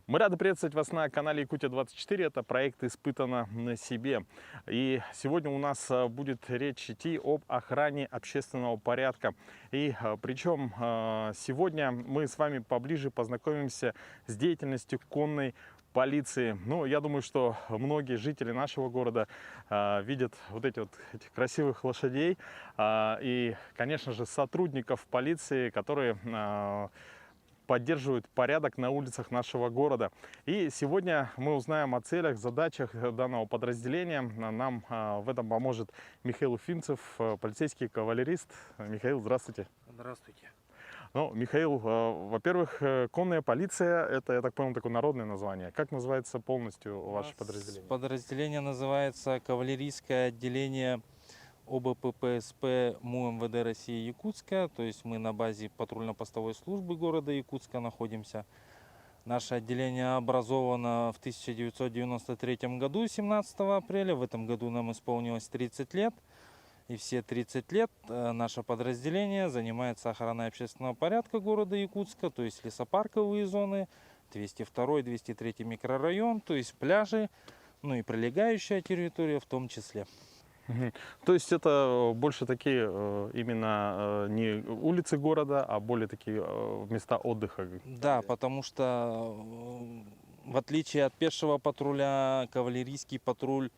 Мы рады приветствовать вас на канале Якутия-24. Это проект «Испытано на себе». И сегодня у нас будет речь идти об охране общественного порядка. И причем сегодня мы с вами поближе познакомимся с деятельностью конной полиции. Ну, я думаю, что многие жители нашего города видят вот этих красивых лошадей и, конечно же, сотрудников полиции, которые поддерживают порядок на улицах нашего города. И сегодня мы узнаем о целях, задачах данного подразделения. Нам в этом поможет Михаил Уфимцев, полицейский кавалерист. Михаил, здравствуйте. Здравствуйте. Ну, Михаил, во-первых, конная полиция, это, я так понял, такое народное название. Как называется полностью ваше подразделение? Подразделение называется кавалерийское отделение ОБППСП МУ МВД России Якутска. То есть мы на базе патрульно-постовой службы города Якутска находимся. Наше отделение образовано в 1993 году, 17 апреля. В этом году нам исполнилось 30 лет. И все 30 лет наше подразделение занимается охраной общественного порядка города Якутска, то есть лесопарковые зоны, 202-203 микрорайон, то есть пляжи, ну и прилегающая территория в том числе. То есть это больше такие именно не улицы города, а более такие места отдыха? Да, потому что в отличие от пешего патруля, кавалерийский патруль,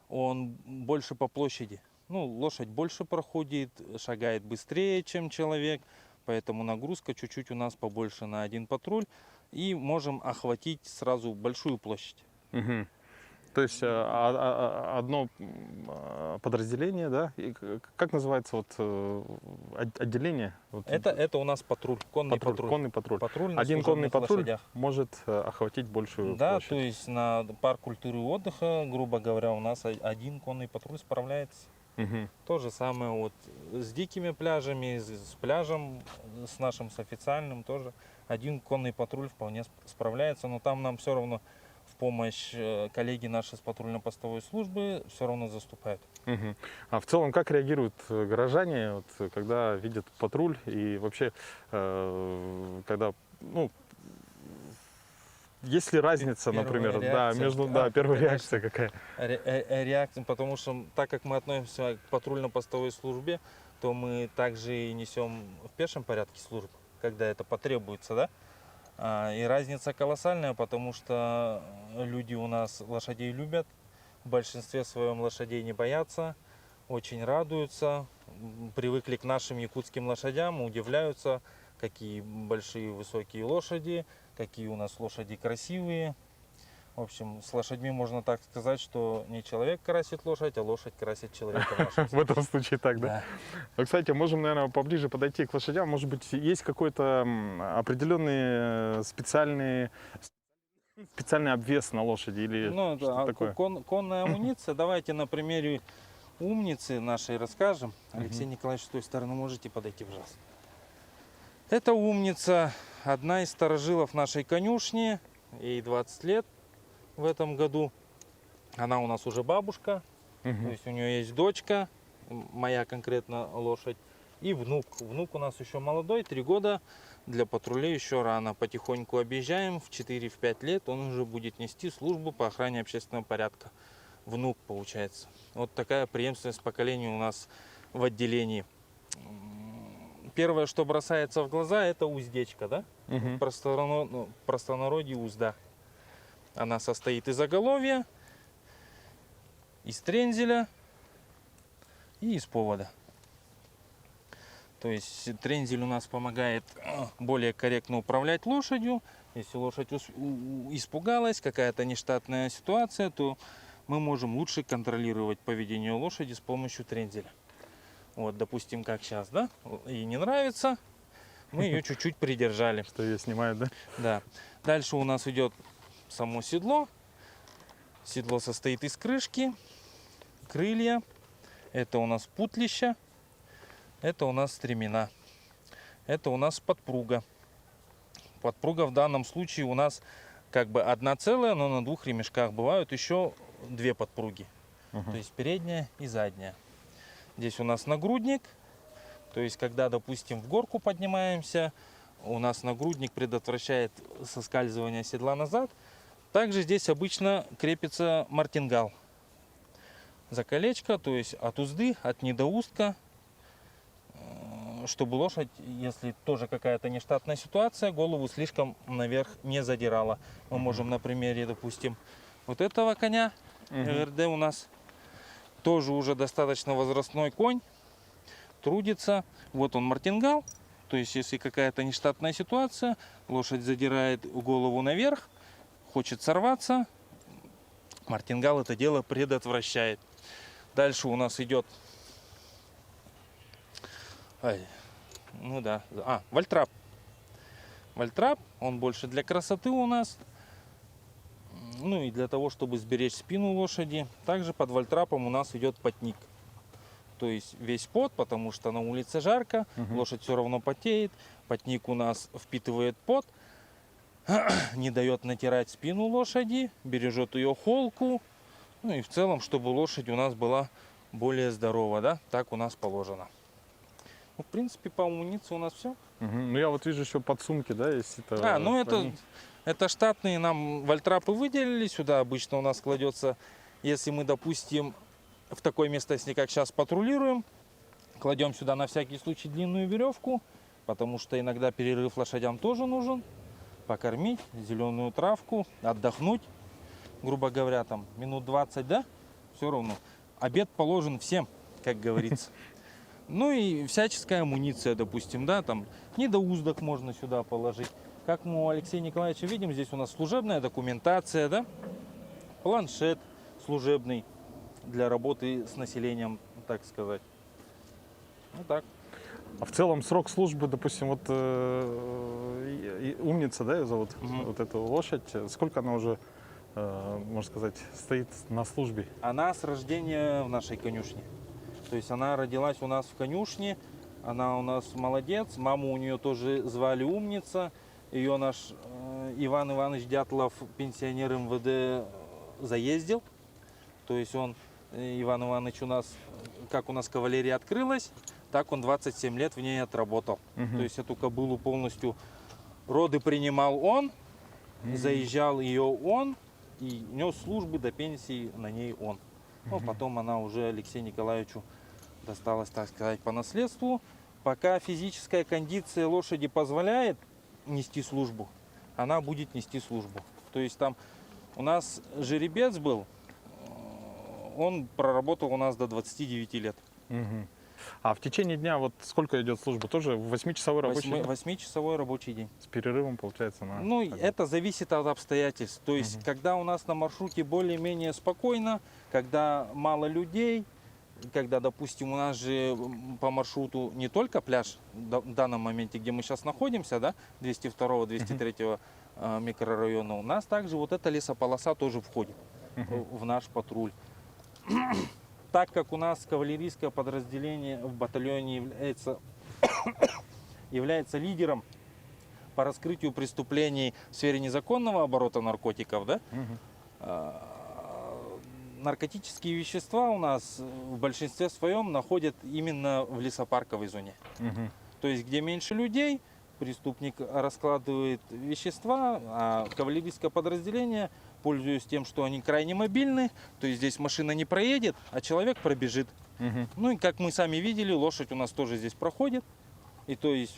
он больше по площади. Ну, лошадь больше проходит, шагает быстрее, чем человек, поэтому нагрузка чуть-чуть у нас побольше на один патруль, и можем охватить сразу большую площадь. Угу. То есть одно подразделение, да? И как называется отделение? Это у нас патруль, конный патруль. Конный патруль. Патруль на Один конный патруль лошадях может охватить большую Да, площадь. то есть на парк культуры и отдыха, грубо говоря, у нас один конный патруль справляется. Угу. То же самое вот с дикими пляжами, с пляжем, с нашим, с официальным тоже. Один конный патруль вполне справляется, но там нам все равно в помощь коллеги наши с патрульно-постовой службы все равно заступают. Угу. А в целом, как реагируют горожане, когда видят патруль и вообще, когда, ну, есть ли разница, например, первая реакция какая? Реакция, потому что так как мы относимся к патрульно-постовой службе, то мы также и несем в пешем порядке службу, когда это потребуется, да? И разница колоссальная, потому что люди у нас лошадей любят, в большинстве своем лошадей не боятся, очень радуются, привыкли к нашим якутским лошадям, удивляются, какие большие высокие лошади, какие у нас лошади красивые. В общем, с лошадьми можно так сказать, что не человек красит лошадь, а лошадь красит человека. В этом случае так, да? Ну, кстати, можем, наверное, поближе подойти к лошадям. Может быть, есть какой-то определенный специальный обвес на лошади или что-то такое? Конная амуниция. Давайте на примере умницы нашей расскажем. Алексей Николаевич, с той стороны можете подойти, пожалуйста. Это умница, одна из старожилов нашей конюшни, ей 20 лет в этом году. Она у нас уже бабушка, то есть у нее есть дочка, моя конкретно лошадь, и внук. Внук у нас еще молодой, 3 года, для патрулей еще рано. Потихоньку объезжаем, в 4-5 лет он уже будет нести службу по охране общественного порядка. Внук получается. Вот такая преемственность поколений у нас в отделении. Первое, что бросается в глаза, это уздечка, да? В простонародье узда. Она состоит из оголовья, из трензеля и из повода. То есть трензель у нас помогает более корректно управлять лошадью. Если лошадь испугалась, какая-то нештатная ситуация, то мы можем лучше контролировать поведение лошади с помощью трензеля. Вот, допустим, как сейчас, да? Ей не нравится, мы ее чуть-чуть придержали. Что ее снимают, да? Да. Дальше у нас идет само седло. Седло состоит из крышки, крылья. Это у нас путлища. Это у нас стремена. Это у нас подпруга. Подпруга в данном случае у нас как бы одна целая, но на 2 ремешках. Бывают еще 2 подпруги. То есть передняя и задняя. Здесь у нас нагрудник. То есть когда, допустим, в горку поднимаемся, у нас нагрудник предотвращает соскальзывание седла назад. Также здесь обычно крепится мартингал за колечко, то есть от узды, от недоустка, чтобы лошадь, если тоже какая-то нештатная ситуация, голову слишком наверх не задирала. Мы можем на примере, допустим, вот этого коня, РД у нас тоже уже достаточно возрастной конь, трудится. Вот он мартингал, то есть если какая-то нештатная ситуация, лошадь задирает голову наверх, хочет сорваться, мартингал это дело предотвращает. Дальше у нас идет вальтрап. Вальтрап, он больше для красоты у нас. Ну и для того, чтобы сберечь спину лошади. Также под вальтрапом у нас идет потник. То есть весь пот, потому что на улице жарко, лошадь все равно потеет. Потник у нас впитывает пот, не дает натирать спину лошади, бережет ее холку. Ну и в целом, чтобы лошадь у нас была более здорова, да, так у нас положено. Ну, в принципе, по амуниции у нас все. Ну я вот вижу еще подсумки, да, если это... Это штатные нам вальтрапы выделили. Сюда обычно у нас кладется, если мы, допустим, в такой местности, как сейчас, патрулируем, кладем сюда на всякий случай длинную веревку, потому что иногда перерыв лошадям тоже нужен. Покормить, зеленую травку, отдохнуть, грубо говоря, там минут 20, да, все равно. Обед положен всем, как говорится. Ну и всяческая амуниция, допустим, да, там недоуздок можно сюда положить. Как мы у Алексея Николаевича видим, здесь у нас служебная документация, да, планшет служебный для работы с населением, так сказать. Ну так. А в целом срок службы, допустим, вот умница, да, ее зовут, вот эту лошадь, сколько она уже, можно сказать, стоит на службе? Она с рождения в нашей конюшне. То есть она родилась у нас в конюшне, она у нас молодец, маму у нее тоже звали Умница. Ее наш Иван Иванович Дятлов, пенсионер МВД, заездил. То есть он, Иван Иванович, у нас, как у нас кавалерия открылась, так он 27 лет в ней отработал. То есть эту кобылу полностью роды принимал он, заезжал ее он и нес службы до пенсии на ней он. Ну, потом она уже Алексею Николаевичу досталась, так сказать, по наследству. Пока физическая кондиция лошади позволяет нести службу, она будет нести службу. То есть там у нас жеребец был, он проработал у нас до 29 лет. А в течение дня вот сколько идет служба? Тоже 8-часовой рабочий день? 8-часовой рабочий день. С перерывом, получается, на... Ну, это зависит от обстоятельств. То есть, когда у нас на маршруте более-менее спокойно, когда мало людей, когда, допустим, у нас же по маршруту не только пляж в данном моменте, где мы сейчас находимся, да, 202-203 микрорайона, у нас также вот эта лесополоса тоже входит в наш патруль. Так как у нас кавалерийское подразделение в батальоне является лидером по раскрытию преступлений в сфере незаконного оборота наркотиков, да, наркотические вещества у нас в большинстве своем находят именно в лесопарковой зоне. То есть, где меньше людей, преступник раскладывает вещества, а кавалерийское подразделение, пользуясь тем, что они крайне мобильны, то есть здесь машина не проедет, а человек пробежит. Ну и как мы сами видели, лошадь у нас тоже здесь проходит. И то есть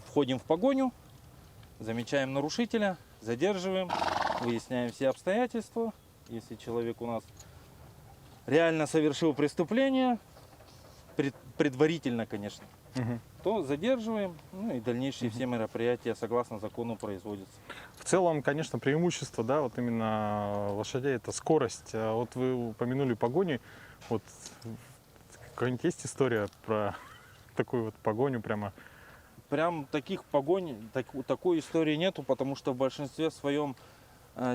входим в погоню, замечаем нарушителя, задерживаем, выясняем все обстоятельства. Если человек у нас реально совершил преступление, предварительно, конечно, то задерживаем, ну и дальнейшие все мероприятия согласно закону производятся. В целом, конечно, преимущество, да, вот именно лошадей — это скорость. А вот вы упомянули погоню, вот какая-нибудь есть история про такую вот погоню прямо? Прям таких погонь, такой истории нету, потому что в большинстве своем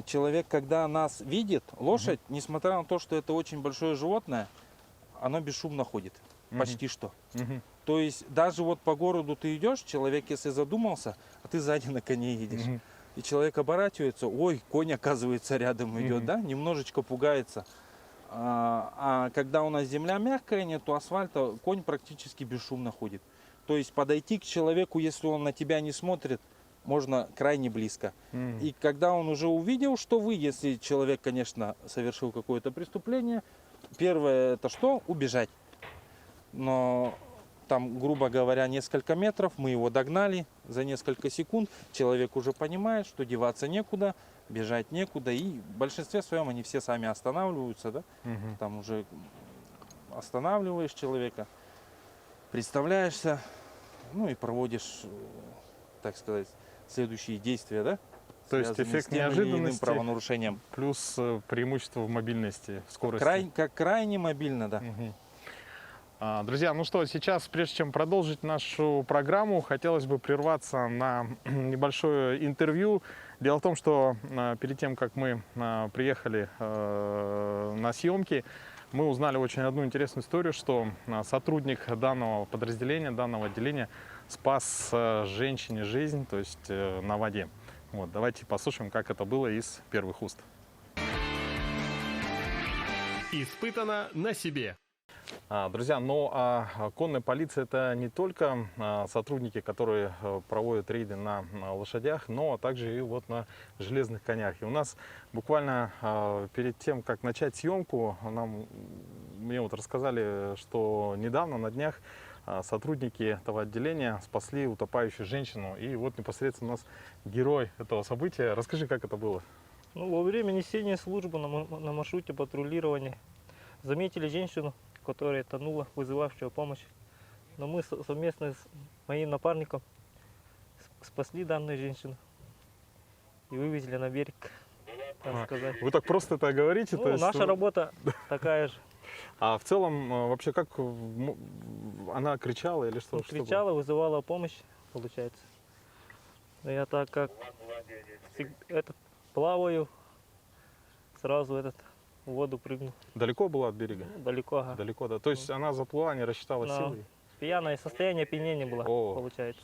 человек, когда нас видит, лошадь, несмотря на то, что это очень большое животное, оно бесшумно ходит, почти что. То есть даже вот по городу ты идешь, человек, если задумался, а ты сзади на коне едешь, и человек оборачивается, ой, конь, оказывается, рядом идет, да, немножечко пугается. А когда у нас земля мягкая, нету асфальта, конь практически бесшумно ходит. То есть подойти к человеку, если он на тебя не смотрит, можно крайне близко. И когда он уже увидел, что вы, если человек, конечно, совершил какое-то преступление, первое это что? Убежать. Но там, грубо говоря, несколько метров, мы его догнали за несколько секунд, человек уже понимает, что деваться некуда, бежать некуда, и в большинстве своем они все сами останавливаются, да? Мгм. Там уже останавливаешь человека, представляешься, ну и проводишь, так сказать, следующие действия, да? То есть Связанные эффект с тем или иным неожиданности правонарушением. плюс преимущество в мобильности, в скорости. Как крайне мобильно, да. Мгм. Друзья, ну что, сейчас, прежде чем продолжить нашу программу, хотелось бы прерваться на небольшое интервью. Дело в том, что перед тем, как мы приехали на съемки, мы узнали очень одну интересную историю, что сотрудник данного подразделения, данного отделения спас женщине жизнь, то есть на воде. Вот, давайте послушаем, как это было из первых уст. Испытано на себе. Друзья, но конная полиция — это не только сотрудники, которые проводят рейды на лошадях, но также и вот на железных конях. И у нас буквально перед тем, как начать съемку, мне вот рассказали, что недавно, на днях, сотрудники этого отделения спасли утопающую женщину. И вот непосредственно у нас герой этого события. Расскажи, как это было. Ну, во время несения службы на маршруте патрулирования заметили женщину, которая тонула, вызывавшая помощь. Но мы совместно с моим напарником спасли данную женщину и вывезли на берег, так сказать. Вы так просто это говорите? Ну, то есть, наша работа такая же. А в целом, вообще, как она кричала или что? Что было? Кричала, вызывала помощь, получается. Но я так как плаваю, сразу в воду прыгнул. Далеко была от берега? Ну, далеко, ага. Далеко, да. То есть она заплыла, не рассчитала Да. силы? Пьяное состояние опьянения было, О. получается.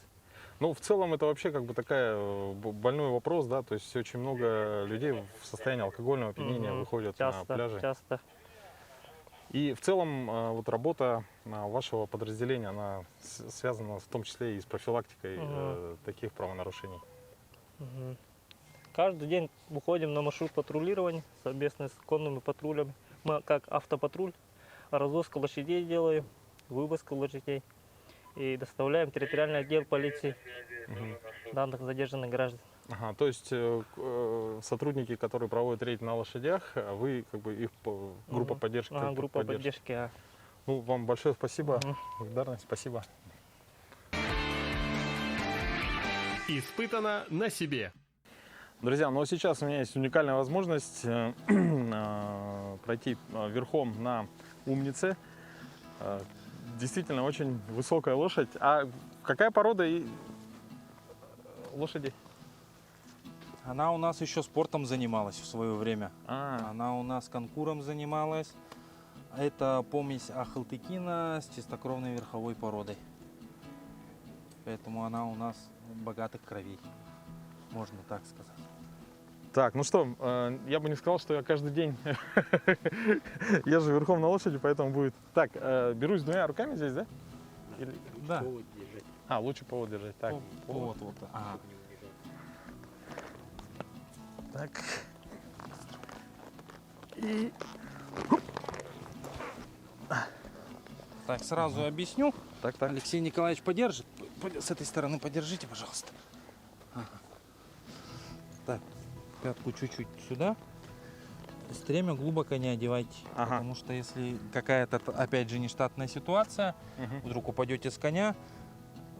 Ну, в целом, это вообще как бы такая больной вопрос, да, то есть очень много людей в состоянии алкогольного опьянения Мгм. выходят на пляжи. Часто. И в целом, вот работа вашего подразделения, она связана в том числе и с профилактикой таких правонарушений. Мгм. Каждый день выходим на маршрут патрулирования совместно с конными патрулями. Мы как автопатруль, развозку лошадей делаем, вывозку лошадей и доставляем в территориальный отдел полиции данных задержанных граждан. Ага, то есть сотрудники, которые проводят рейд на лошадях, вы как бы их группа Мгм. поддержки? Ага, группа поддержки. Ну, вам большое спасибо, Мгм. благодарность, спасибо. Испытано на себе. Друзья, ну а сейчас у меня есть уникальная возможность пройти верхом на умнице. Действительно очень высокая лошадь. А какая порода лошади? Она у нас еще спортом занималась в свое время. А, Она у нас конкуром занималась. Это помесь ахалтыкина с чистокровной верховой породой. Поэтому она у нас богатых кровей, можно так сказать. так, ну что, я бы не сказал, что я каждый день езжу верхом на лошади, поэтому будет... Так, берусь двумя руками здесь, да? Или- Да. лучше повод держать. Так, Вот. Ага. так. И... Так, сразу объясню. Так. Алексей Николаевич подержит. С этой стороны подержите, пожалуйста. Ага. Так, пятку чуть-чуть сюда. Стремя глубоко не одевайте. Ага. Потому что если какая-то, опять же, нештатная ситуация, Мгм. вдруг упадете с коня,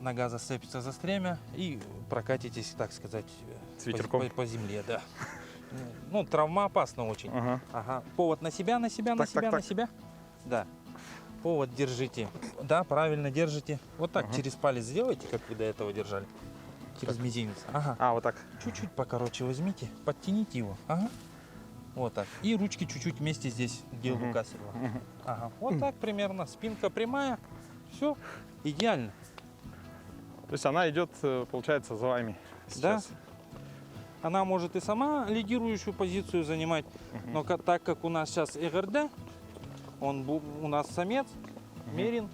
нога зацепится за стремя и прокатитесь, так сказать, С ветерком. по земле, да. Ну, травма опасна очень. Ага. Ага. Повод на себя, на себя, на Так, себя, так, на так. себя. Да. Повод держите. Да, правильно держите. Вот так Ага. через палец сделайте, как вы до этого держали. Через мизинец. Ага. А, вот так. Чуть-чуть покороче возьмите, подтяните его. Ага. Вот так. И ручки чуть-чуть вместе здесь, где Мгм. лука села. Мгм. Ага. Вот так примерно. Спинка прямая. Все. Идеально. То есть она идет, получается, за вами сейчас. Она может и сама лидирующую позицию занимать, но так как у нас сейчас ЭГРД, он у нас самец, мерин,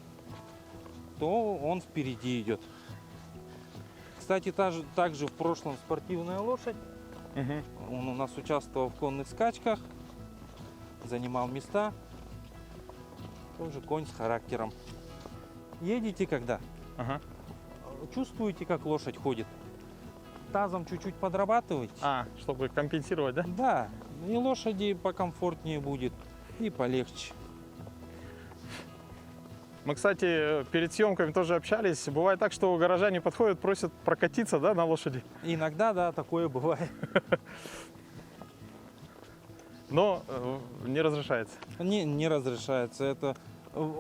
то он впереди идет. Кстати, также в прошлом спортивная лошадь. Мгм. Он у нас участвовал в конных скачках, занимал места. Тоже конь с характером. Едете когда? Ага. Чувствуете, как лошадь ходит? Тазом чуть-чуть подрабатываете? Чтобы компенсировать, да? Да, и лошади покомфортнее будет, и полегче. Мы, кстати, перед съемками тоже общались. Бывает так, что горожане подходят, просят прокатиться, да, на лошади. Иногда, да, такое бывает. Но не разрешается. Не разрешается. Это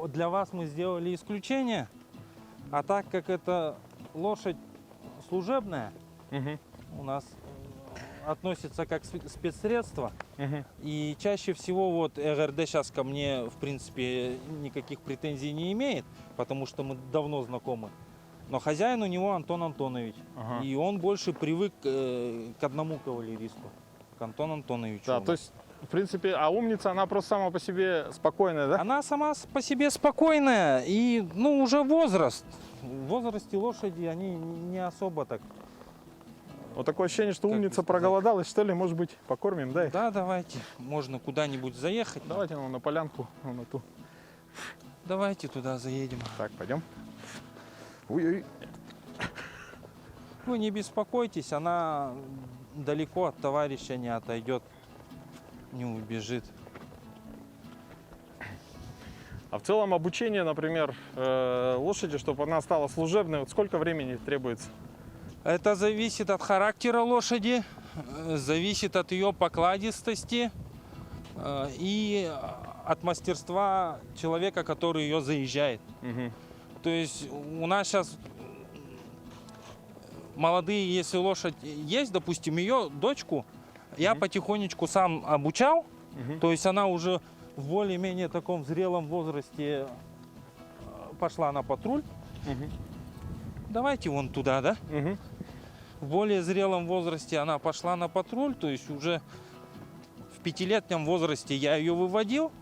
для вас мы сделали исключение. А так как это лошадь служебная, Мгм. у нас относится как спецсредство. Мгм. И чаще всего вот РРД сейчас ко мне, в принципе, никаких претензий не имеет, потому что мы давно знакомы. Но хозяин у него Антон Антонович. Ага. И он больше привык к одному кавалеристу, к Антону Антоновичу. Да, то есть, в принципе, а умница, она просто сама по себе спокойная, да? Она сама по себе спокойная и, ну, уже возраст. В возрасте лошади они не особо так. Вот такое ощущение, что Как бы умница сказать? проголодалась, что ли, может быть, покормим, да? их? Да, давайте. Можно куда-нибудь заехать. Давайте на полянку, вон на ту. Давайте туда заедем. Так, пойдем. Ой-ой. Вы не беспокойтесь, она далеко от товарища не отойдет, не убежит. А в целом обучение, например, лошади, чтобы она стала служебной, вот сколько времени требуется? Это зависит от характера лошади, зависит от ее покладистости и от мастерства человека, который ее заезжает. Мгм. То есть у нас сейчас молодые, если лошадь есть, допустим, ее дочку я потихонечку сам обучал, Мгм. то есть она уже в более-менее таком зрелом возрасте пошла на патруль. Мгм. Давайте вон туда, да? Мгм. В более зрелом возрасте она пошла на патруль, то есть уже в 5-летнем возрасте я ее выводил.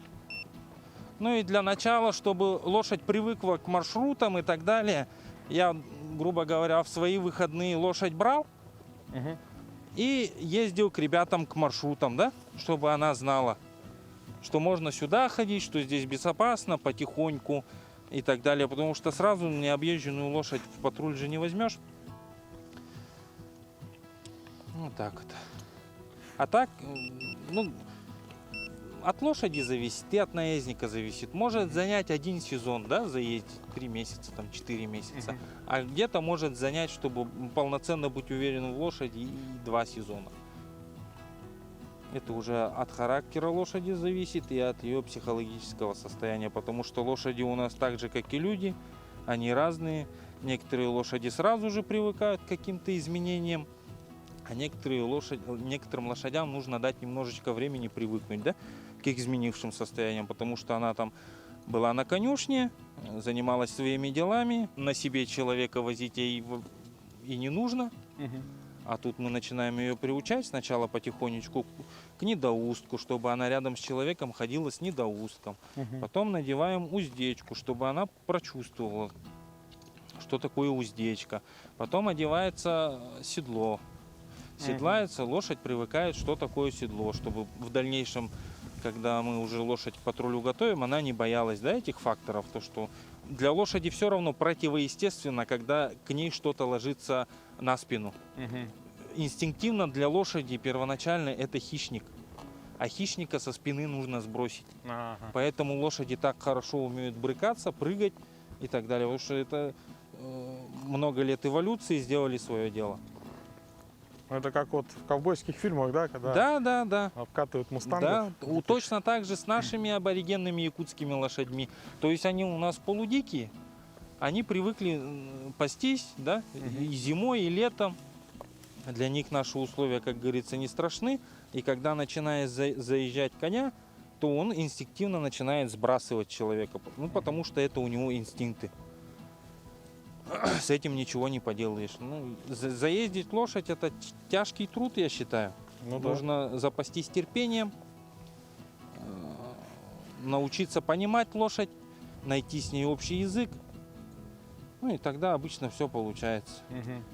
Ну и для начала, чтобы лошадь привыкла к маршрутам и так далее, я, грубо говоря, в свои выходные лошадь брал Мгм. и ездил к ребятам к маршрутам, да, чтобы она знала, что можно сюда ходить, что здесь безопасно, потихоньку и так далее, потому что сразу необъезженную лошадь в патруль же не возьмешь. Вот так вот. А так, ну, от лошади зависит и от наездника зависит. Может занять один сезон, да, заездить 3 месяца, там 4 месяца. А где-то может занять, чтобы полноценно быть уверенным в лошади, и 2 сезона. Это уже от характера лошади зависит и от ее психологического состояния, потому что лошади у нас так же, как и люди, они разные. Некоторые лошади сразу же привыкают к каким-то изменениям, а некоторым лошадям нужно дать немножечко времени привыкнуть, да, к их изменившим состояниям, потому что она там была на конюшне, занималась своими делами, на себе человека возить ей и не нужно. Мгм. А тут мы начинаем ее приучать сначала потихонечку к недоустку, чтобы она рядом с человеком ходила с недоустком. Мгм. Потом надеваем уздечку, чтобы она прочувствовала, что такое уздечка. Потом одевается седло. Седлается, лошадь привыкает, что такое седло, чтобы в дальнейшем, когда мы уже лошадь к патрулю готовим, она не боялась, да, этих факторов. То, что для лошади все равно противоестественно, когда к ней что-то ложится на спину. Мгм. Инстинктивно для лошади первоначально это хищник. А хищника со спины нужно сбросить. Ага. Поэтому лошади так хорошо умеют брыкаться, прыгать и так далее. Потому что это много лет эволюции сделали свое дело. Это как вот в ковбойских фильмах, да, когда Да. обкатывают мустангов. Да, точно так же с нашими аборигенными якутскими лошадьми. То есть они у нас полудикие, они привыкли пастись, да, и зимой, и летом. Для них наши условия, как говорится, не страшны. И когда начинает заезжать коня, то он инстинктивно начинает сбрасывать человека. Ну, потому что это у него инстинкты. С этим ничего не поделаешь. Ну, заездить лошадь — это тяжкий труд, я считаю. Ну да. Нужно запастись терпением, научиться понимать лошадь, найти с ней общий язык. Ну и тогда обычно все получается. Мгм.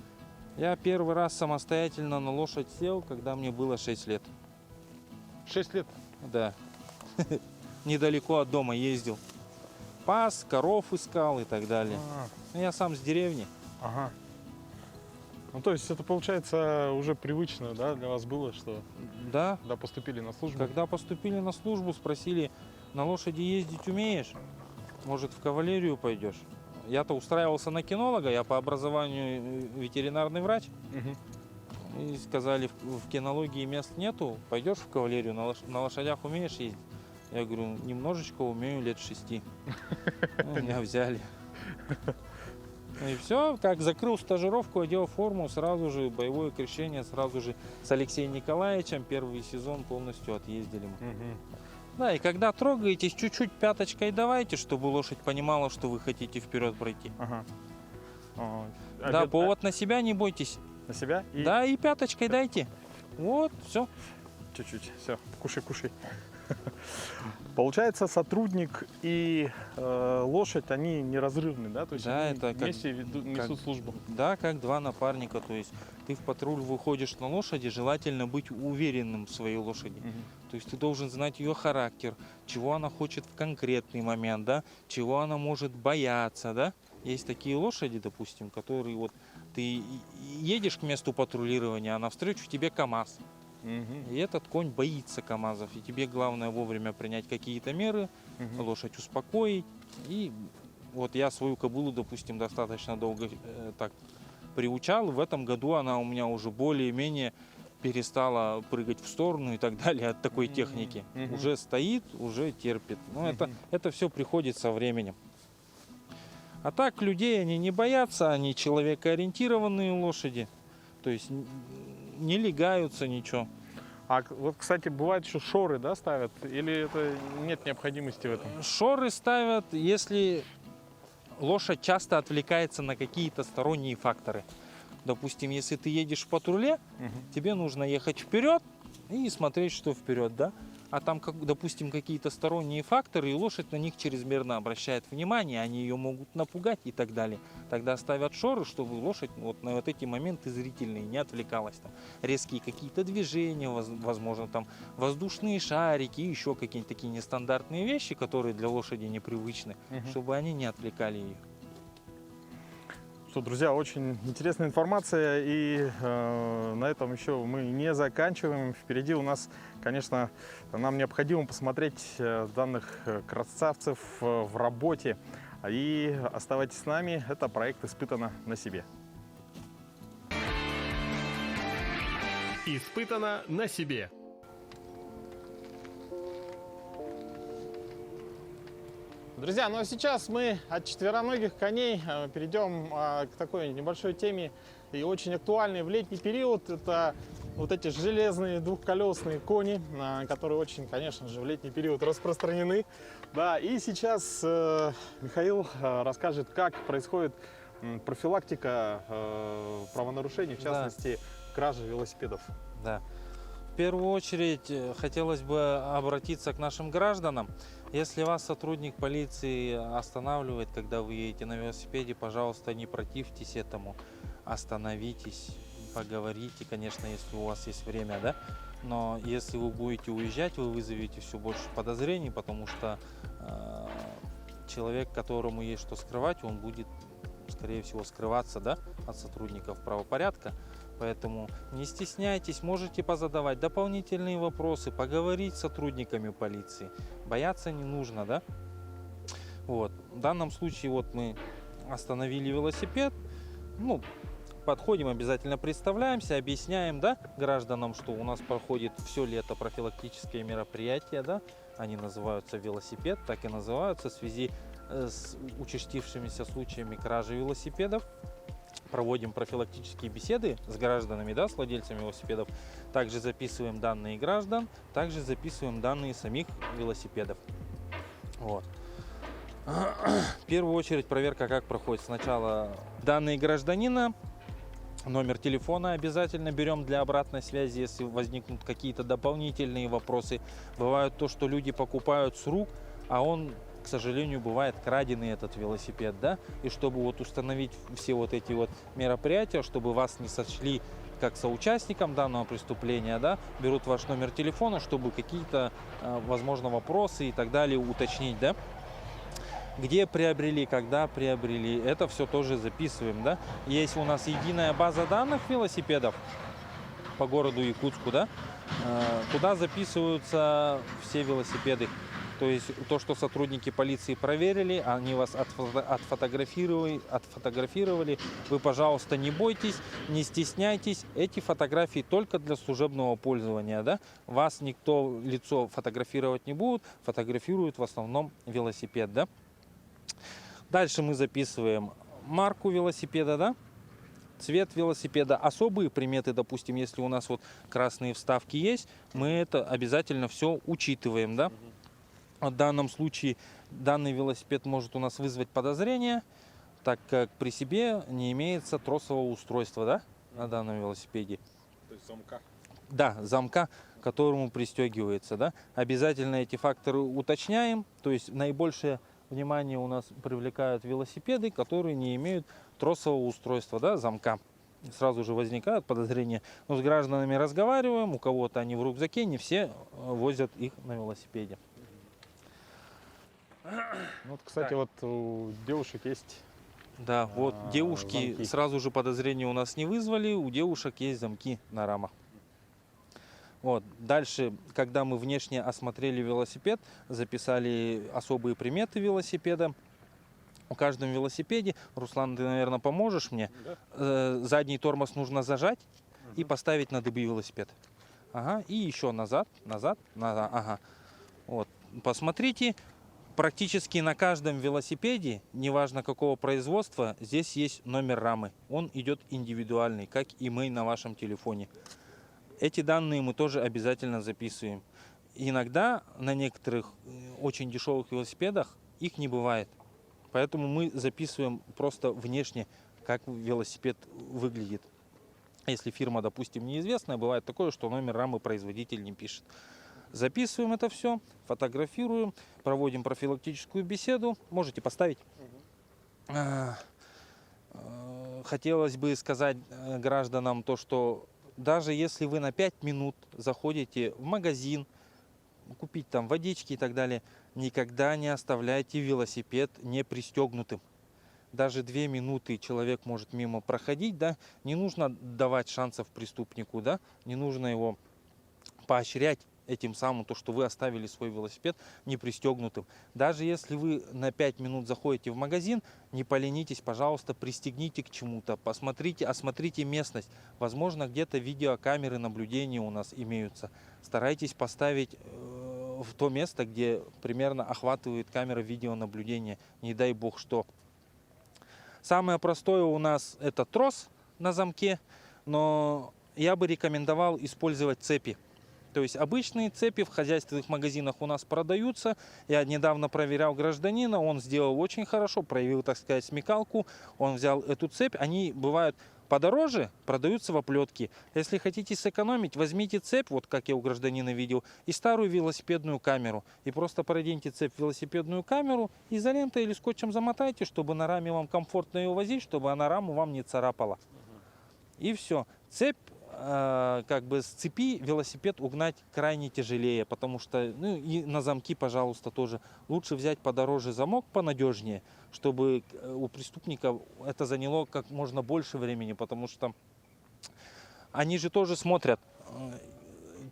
Я первый раз самостоятельно на лошадь сел, когда мне было 6 лет. 6 лет. Да. Недалеко от дома ездил. Пас, коров искал и так далее. А, Я сам с деревни. ага. Ну, то есть это, получается, уже привычно, да, для вас было, что Да. когда поступили на службу? Когда поступили на службу, спросили, на лошади ездить умеешь? Может, в кавалерию пойдешь? Я-то устраивался на кинолога, я по образованию ветеринарный врач. Мгм. И сказали, в кинологии мест нету, пойдешь в кавалерию, на лошадях умеешь ездить? Я говорю, немножечко умею, лет 6. Меня взяли. И все, как закрыл стажировку, одел форму, сразу же боевое крещение, сразу же с Алексеем Николаевичем первый сезон полностью отъездили мы. Мгм. Да, и когда трогаетесь, чуть-чуть пяточкой давайте, чтобы лошадь понимала, что вы хотите вперед пройти. Ага. Да, повод на себя не бойтесь. На себя и Да, и пяточкой дайте. Вот, все. чуть-чуть. Все, кушай. Получается, сотрудник и лошадь, они неразрывны, да? То есть Да, они это как- вместе несут службу. Да, как два напарника. То есть ты в патруль выходишь на лошади, желательно быть уверенным в своей лошади. Мгм. То есть ты должен знать ее характер, чего она хочет в конкретный момент, да, чего она может бояться, да. Есть такие лошади, допустим, которые вот ты едешь к месту патрулирования, а навстречу тебе КАМАЗ. Мгм. И этот конь боится КАМАЗов. И тебе главное вовремя принять какие-то меры, Мгм. лошадь успокоить. И вот я свою кобылу, допустим, достаточно долго так приучал. В этом году она у меня уже более-менее перестала прыгать в сторону и так далее от такой техники. Мгм. Уже стоит, уже терпит. Но Мгм. это все приходит со временем. А так людей они не боятся, они человекоориентированные лошади. То есть не легаются ничего. А вот, кстати, бывает, что шоры, да, ставят? Или это нет необходимости в этом? Шоры ставят, если лошадь часто отвлекается на какие-то сторонние факторы. Допустим, если ты едешь в патруле, Мгм. тебе нужно ехать вперед и смотреть, что вперед, да? А там, допустим, какие-то сторонние факторы, и лошадь на них чрезмерно обращает внимание, они ее могут напугать и так далее. Тогда ставят шоры, чтобы лошадь вот на вот эти моменты зрительные не отвлекалась. Там резкие какие-то движения, возможно, там воздушные шарики, и еще какие-то такие нестандартные вещи, которые для лошади непривычны, Мгм. чтобы они не отвлекали ее. Что, друзья, очень интересная информация, и на этом еще мы не заканчиваем. Впереди у нас, конечно, нам необходимо посмотреть данных красавцев в работе. И оставайтесь с нами, это проект «Испытано на себе». Испытано на себе. Друзья, ну а сейчас мы от четвероногих коней перейдем к такой небольшой теме и очень актуальной в летний период. Это вот эти железные двухколесные кони, которые очень, конечно же, в летний период распространены. Да, и сейчас Михаил расскажет, как происходит профилактика правонарушений, в Да. частности, кражи велосипедов. Да. В первую очередь хотелось бы обратиться к нашим гражданам. Если вас сотрудник полиции останавливает, когда вы едете на велосипеде, пожалуйста, не противьтесь этому, остановитесь, поговорите, конечно, если у вас есть время, да. Но если вы будете уезжать, вы вызовете все больше подозрений, потому что человек, которому есть что скрывать, он будет, скорее всего, скрываться, да, от сотрудников правопорядка. Поэтому не стесняйтесь, можете позадавать дополнительные вопросы, поговорить с сотрудниками полиции. Бояться не нужно, да? Вот. В данном случае вот мы остановили велосипед. Ну, подходим, обязательно представляемся, объясняем, да, гражданам, что у нас проходит все лето профилактические мероприятия, да? Они называются велосипед, так и называются в связи с участившимися случаями кражи велосипедов. Проводим профилактические беседы с гражданами, да, с владельцами велосипедов. Также записываем данные граждан, также записываем данные самих велосипедов. Вот. В первую очередь проверка как проходит. Сначала данные гражданина, номер телефона обязательно берем для обратной связи, если возникнут какие-то дополнительные вопросы. Бывает то, что люди покупают с рук, а он к сожалению, бывает краденый этот велосипед, да, и чтобы вот установить все вот эти вот мероприятия, чтобы вас не сочли как соучастником данного преступления, да, берут ваш номер телефона, чтобы какие-то, возможно, вопросы и так далее уточнить, да. Где приобрели, когда приобрели, это все тоже записываем, да. Есть у нас единая база данных велосипедов по городу Якутску, да, туда записываются все велосипеды. То есть то, что сотрудники полиции проверили, они вас отфотографировали, вы, пожалуйста, не бойтесь, не стесняйтесь. Эти фотографии только для служебного пользования, да. Вас никто, лицо фотографировать не будет, фотографируют в основном велосипед, да. Дальше мы записываем марку велосипеда, да, цвет велосипеда, особые приметы, допустим, если у нас вот красные вставки есть, мы это обязательно все учитываем, да. В данном случае данный велосипед может у нас вызвать подозрение, так как при себе не имеется тросового устройства, да, на данном велосипеде. То есть замка. Да, замка, к которому пристегивается, да. Обязательно эти факторы уточняем, то есть наибольшее внимание у нас привлекают велосипеды, которые не имеют тросового устройства, да, замка. Сразу же возникают подозрения. Но с гражданами разговариваем, у кого-то они в рюкзаке, не все возят их на велосипеде. Вот, кстати, вот у девушек есть. Да, вот девушки замки. сразу же подозрения у нас не вызвали, у девушек есть замки на рамах. Вот. Дальше, когда мы внешне осмотрели велосипед, записали особые приметы велосипеда. У каждом велосипеде, Руслан, ты, наверное, поможешь мне, задний тормоз нужно зажать и поставить на дыбы велосипед. Ага, и еще назад, назад, назад, ага. Вот, посмотрите. Практически на каждом велосипеде, неважно какого производства, здесь есть номер рамы. Он идет индивидуальный, как имей на вашем телефоне. Эти данные мы тоже обязательно записываем. Иногда на некоторых очень дешевых велосипедах их не бывает. Поэтому мы записываем просто внешне, как велосипед выглядит. Если фирма, допустим, неизвестная, бывает такое, что номер рамы производитель не пишет. Записываем это все, фотографируем, проводим профилактическую беседу. Можете поставить. Хотелось бы сказать гражданам то, что даже если вы на 5 минут заходите в магазин, купить там водички и так далее, никогда не оставляйте велосипед не пристегнутым. Даже 2 минуты человек может мимо проходить, да, не нужно давать шансов преступнику, да, не нужно его поощрять этим самым, то, что вы оставили свой велосипед не пристегнутым. Даже если вы на 5 минут заходите в магазин, не поленитесь, пожалуйста, пристегните к чему-то, посмотрите, осмотрите местность. Возможно, где-то видеокамеры наблюдения у нас имеются. Старайтесь поставить в то место, где примерно охватывает камера видеонаблюдения. Не дай бог что. Самое простое у нас это трос на замке, но я бы рекомендовал использовать цепи. То есть обычные цепи в хозяйственных магазинах у нас продаются. Я недавно проверял гражданина, он сделал очень хорошо, проявил, так сказать, смекалку. Он взял эту цепь, они бывают подороже, продаются в оплетке. Если хотите сэкономить, возьмите цепь, вот как я у гражданина видел, и старую велосипедную камеру. И просто проденьте цепь в велосипедную камеру, изолентой или скотчем замотайте, чтобы на раме вам комфортно ее возить, чтобы она раму вам не царапала. И все. Цепь, как бы с цепи велосипед угнать крайне тяжелее, потому что, ну и на замки, пожалуйста, тоже. Лучше взять подороже замок, понадежнее, чтобы у преступников это заняло как можно больше времени, потому что они же тоже смотрят.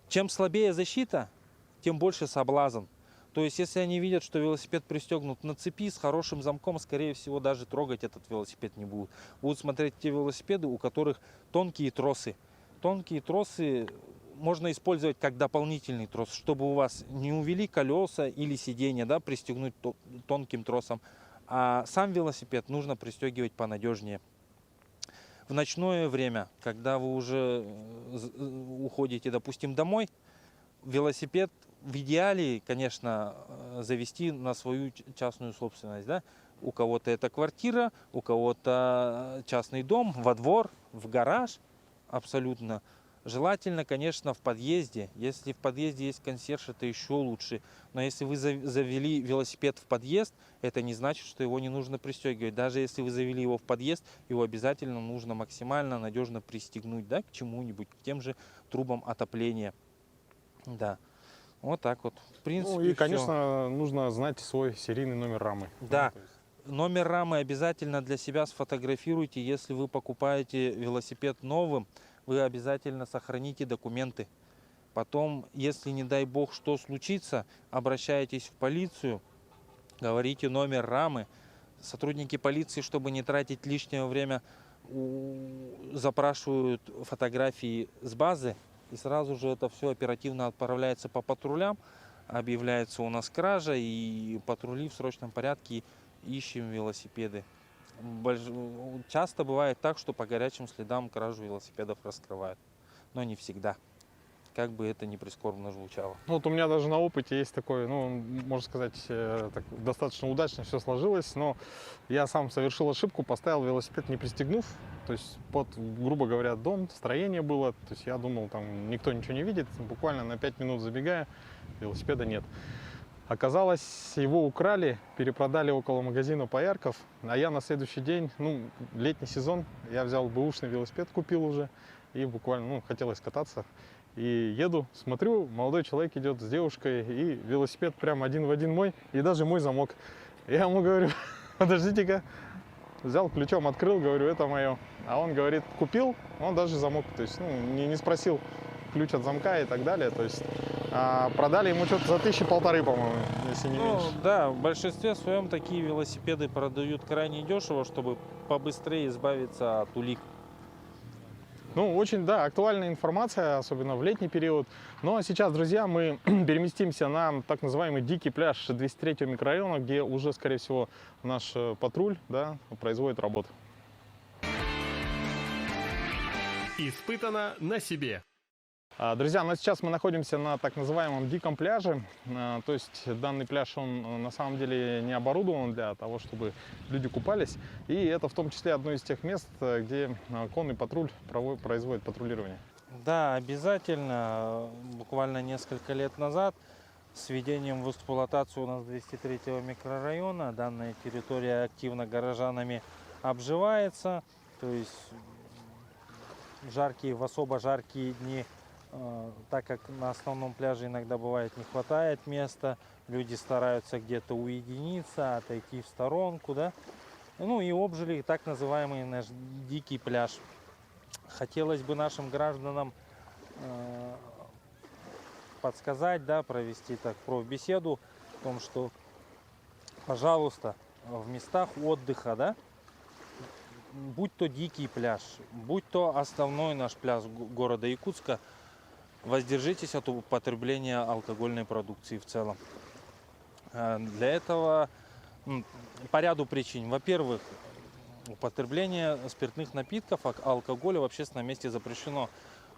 Чем слабее защита, тем больше соблазн. То есть, если они видят, что велосипед пристегнут на цепи с хорошим замком, скорее всего, даже трогать этот велосипед не будут. Будут смотреть те велосипеды, у которых тонкие тросы. Тонкие тросы можно использовать как дополнительный трос, чтобы у вас не увели колеса или сиденья, да, пристегнуть тонким тросом. А сам велосипед нужно пристегивать понадежнее. В ночное время, когда вы уже уходите, допустим, домой, велосипед в идеале, конечно, завести на свою частную собственность. Да? У кого-то это квартира, у кого-то частный дом, во двор, в гараж. Абсолютно. Желательно, конечно, в подъезде. Если в подъезде есть консьерж, это еще лучше. Но если вы завели велосипед в подъезд, это не значит, что его не нужно пристегивать. Даже если вы завели его в подъезд, его обязательно нужно максимально надежно пристегнуть, да, к чему-нибудь, к тем же трубам отопления. Да. Вот так вот. В принципе, Ну и, всё. конечно, нужно знать свой серийный номер рамы. Да. Ну, то есть Номер рамы обязательно для себя сфотографируйте. Если вы покупаете велосипед новым, вы обязательно сохраните документы. Потом, если не дай бог что случится, обращайтесь в полицию, говорите номер рамы. Сотрудники полиции, чтобы не тратить лишнее время, запрашивают фотографии с базы. И сразу же это все оперативно отправляется по патрулям. Объявляется у нас кража, и патрули в срочном порядке ищем велосипеды. Часто бывает так, что по горячим следам кражу велосипедов раскрывают. Но не всегда. Как бы это ни прискорбно звучало. Ну, вот у меня даже на опыте есть такой, ну, можно сказать, так, достаточно удачно все сложилось, но я сам совершил ошибку, поставил велосипед не пристегнув, то есть под, грубо говоря, дом, строение было, то есть я думал, там никто ничего не видит, буквально на 5 минут забегая, велосипеда нет. Оказалось, его украли, перепродали около магазина Поярков, а я на следующий день, ну, летний сезон, я взял бэушный велосипед, купил уже, и буквально, ну, хотелось кататься. И еду, смотрю, молодой человек идет с девушкой, и велосипед прям один в один мой, и даже мой замок. Я ему говорю, подождите-ка, взял ключом, открыл, говорю, это мое. А он говорит, купил, он даже замок, то есть, ну, не спросил ключ от замка и так далее, то есть продали ему что-то за 1500, по-моему, если не Ну меньше. да, в большинстве своем такие велосипеды продают крайне дешево, чтобы побыстрее избавиться от улик. Ну, очень, да, актуальная информация, особенно в летний период. Ну, а сейчас, друзья, мы переместимся на так называемый дикий пляж 203-го микрорайона, где уже, скорее всего, наш патруль, да, производит работу. Испытано на себе. Друзья, ну сейчас мы находимся на так называемом диком пляже. То есть данный пляж, он на самом деле не оборудован для того, чтобы люди купались. И это в том числе одно из тех мест, где конный патруль производит патрулирование. Да, обязательно. Буквально несколько лет назад с введением в эксплуатацию у нас 203-го микрорайона данная территория активно горожанами обживается. То есть в особо жаркие дни, так как на основном пляже иногда бывает не хватает места, люди стараются где-то уединиться, отойти в сторонку, да. Ну и обжили так называемый наш дикий пляж. Хотелось бы нашим гражданам подсказать, да, провести так профбеседу в том, что, пожалуйста, в местах отдыха, да, будь то дикий пляж, будь то основной наш пляж города Якутска, воздержитесь от употребления алкогольной продукции в целом. Для этого по ряду причин. Во-первых, употребление спиртных напитков, алкоголя в общественном месте запрещено.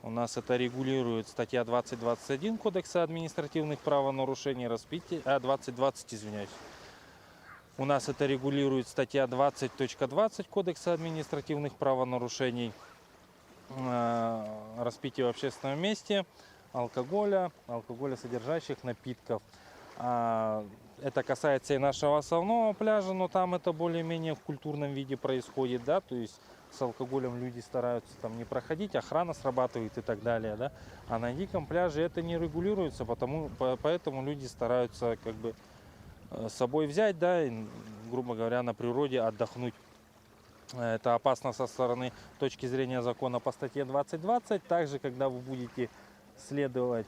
У нас это регулирует статья 20.21 Кодекса административных правонарушений, 20.20, извиняюсь. У нас это регулирует статья 20.20 Кодекса административных правонарушений. Распитие в общественном месте алкоголя содержащих напитков. Это касается и нашего основного пляжа, но там это более-менее в культурном виде происходит, да, то есть с алкоголем люди стараются там не проходить, охрана срабатывает и так далее, да. А на диком пляже это не регулируется, поэтому люди стараются как бы с собой взять, да, и, грубо говоря, на природе отдохнуть. Это опасно со стороны точки зрения закона по статье 20.20. Также, когда вы будете следовать,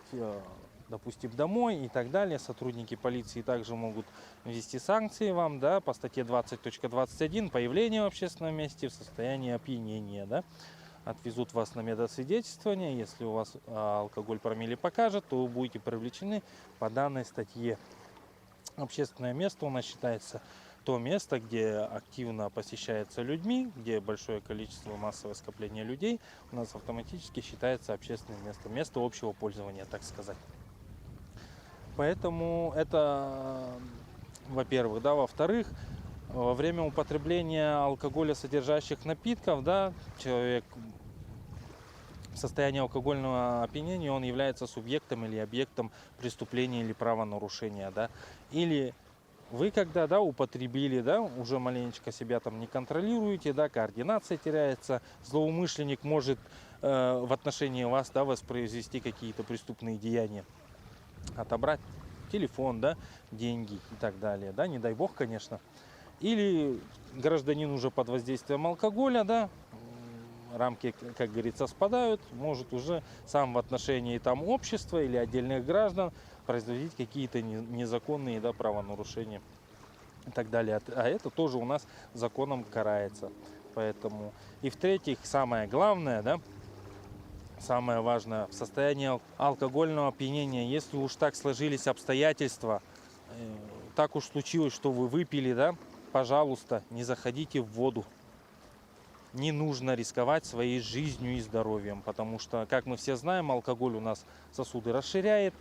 допустим, домой и так далее, сотрудники полиции также могут ввести санкции вам, да, по статье 20.21 появление в общественном месте в состоянии опьянения, да. Отвезут вас на медосвидетельствование. Если у вас алкоголь промилле покажет, то вы будете привлечены по данной статье. Общественное место у нас считается то место, где активно посещается людьми, где большое количество массовое скопление людей, у нас автоматически считается общественным местом, место общего пользования, так сказать. Поэтому это, во-первых, да, во-вторых, во время употребления алкоголя содержащих напитков, да, человек в состоянии алкогольного опьянения он является субъектом или объектом преступления или правонарушения, да, или вы когда, да, употребили, да, уже маленечко себя там не контролируете, да, координация теряется, злоумышленник может в отношении вас, да, воспроизвести какие-то преступные деяния, отобрать телефон, да, деньги и так далее, да, не дай бог, конечно. Или гражданин уже под воздействием алкоголя, да, рамки, как говорится, спадают, может уже сам в отношении там общества или отдельных граждан производить какие-то незаконные, да, правонарушения и так далее. А это тоже у нас законом карается. Поэтому. И в-третьих, самое главное, да, самое важное, в состоянии алкогольного опьянения, если уж так сложились обстоятельства, так уж случилось, что вы выпили, да, пожалуйста, не заходите в воду. Не нужно рисковать своей жизнью и здоровьем, потому что, как мы все знаем, алкоголь у нас сосуды расширяет,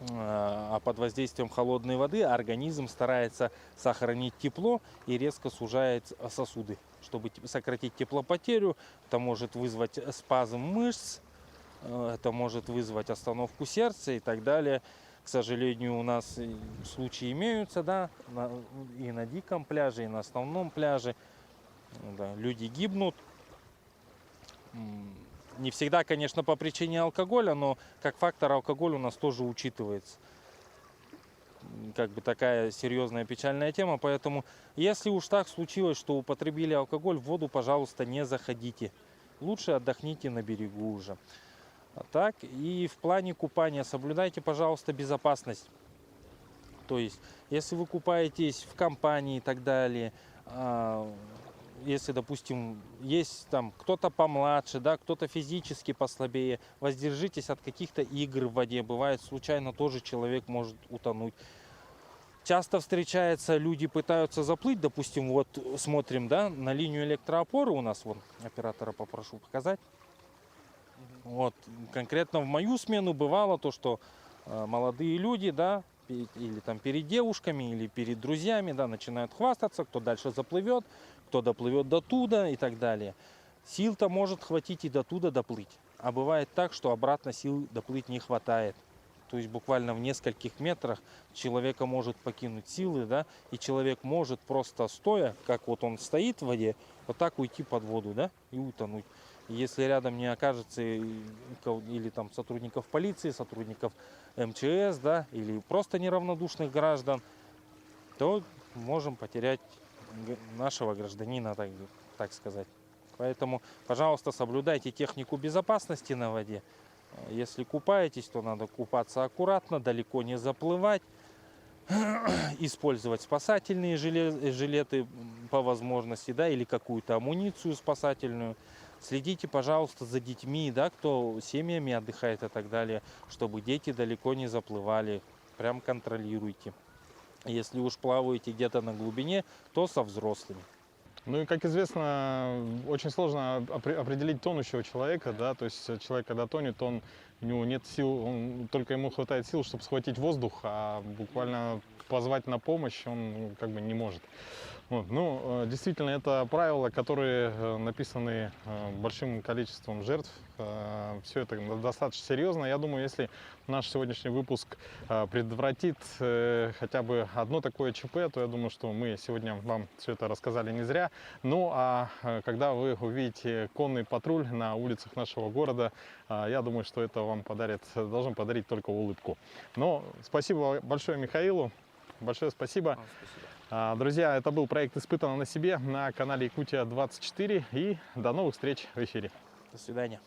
а под воздействием холодной воды организм старается сохранить тепло и резко сужает сосуды. Чтобы сократить теплопотерю, это может вызвать спазм мышц, это может вызвать остановку сердца и так далее. К сожалению, у нас случаи имеются, да, и на диком пляже, и на основном пляже. Да, люди гибнут. Не всегда, конечно, по причине алкоголя, но как фактор алкоголь у нас тоже учитывается. Как бы такая серьезная печальная тема. Поэтому, если уж так случилось, что употребили алкоголь, в воду, пожалуйста, не заходите. Лучше отдохните на берегу уже. Так, и в плане купания соблюдайте, пожалуйста, безопасность. То есть, если вы купаетесь в компании и так далее, если, допустим, есть там кто-то помладше, да, кто-то физически послабее, воздержитесь от каких-то игр в воде. Бывает, случайно тоже человек может утонуть. Часто встречается, люди пытаются заплыть, допустим, вот смотрим, да, на линию электроопоры у нас, вот оператора попрошу показать. Вот, конкретно в мою смену бывало то, что молодые люди, да, или там перед девушками, или перед друзьями, да, начинают хвастаться, кто дальше заплывет, кто доплывет до туда и так далее. Сил-то может хватить и до туда доплыть. А бывает так, что обратно сил доплыть не хватает. То есть буквально в нескольких метрах человека может покинуть силы, да, и человек может просто стоя, как вот он стоит в воде, вот так уйти под воду, да, и утонуть. И если рядом не окажется или там сотрудников полиции, сотрудников МЧС, да, или просто неравнодушных граждан, то можем потерять нашего гражданина, так сказать. Поэтому, пожалуйста, соблюдайте технику безопасности на воде. Если купаетесь, то надо купаться аккуратно, далеко не заплывать, использовать спасательные жилеты по возможности, да, или какую-то амуницию спасательную. Следите, пожалуйста, за детьми, да, кто семьями отдыхает и так далее, чтобы дети далеко не заплывали. Прям контролируйте. Если уж плаваете где-то на глубине, то со взрослыми. Ну и, как известно, очень сложно определить тонущего человека, да, то есть человек, когда тонет, у него нет сил, только ему хватает сил, чтобы схватить воздух, а буквально позвать на помощь он как бы не может. Вот. Ну, действительно, это правила, которые написаны большим количеством жертв. Все это достаточно серьезно. Я думаю, если наш сегодняшний выпуск предотвратит хотя бы одно такое ЧП, то я думаю, что мы сегодня вам все это рассказали не зря. Ну, а когда вы увидите конный патруль на улицах нашего города, я думаю, что это вам должен подарить только улыбку. Но спасибо большое Михаилу. Большое спасибо. Друзья, это был проект «Испытано на себе» на канале Якутия 24. И до новых встреч в эфире. До свидания.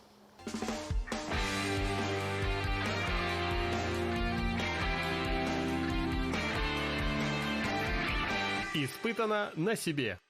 Испытано на себе.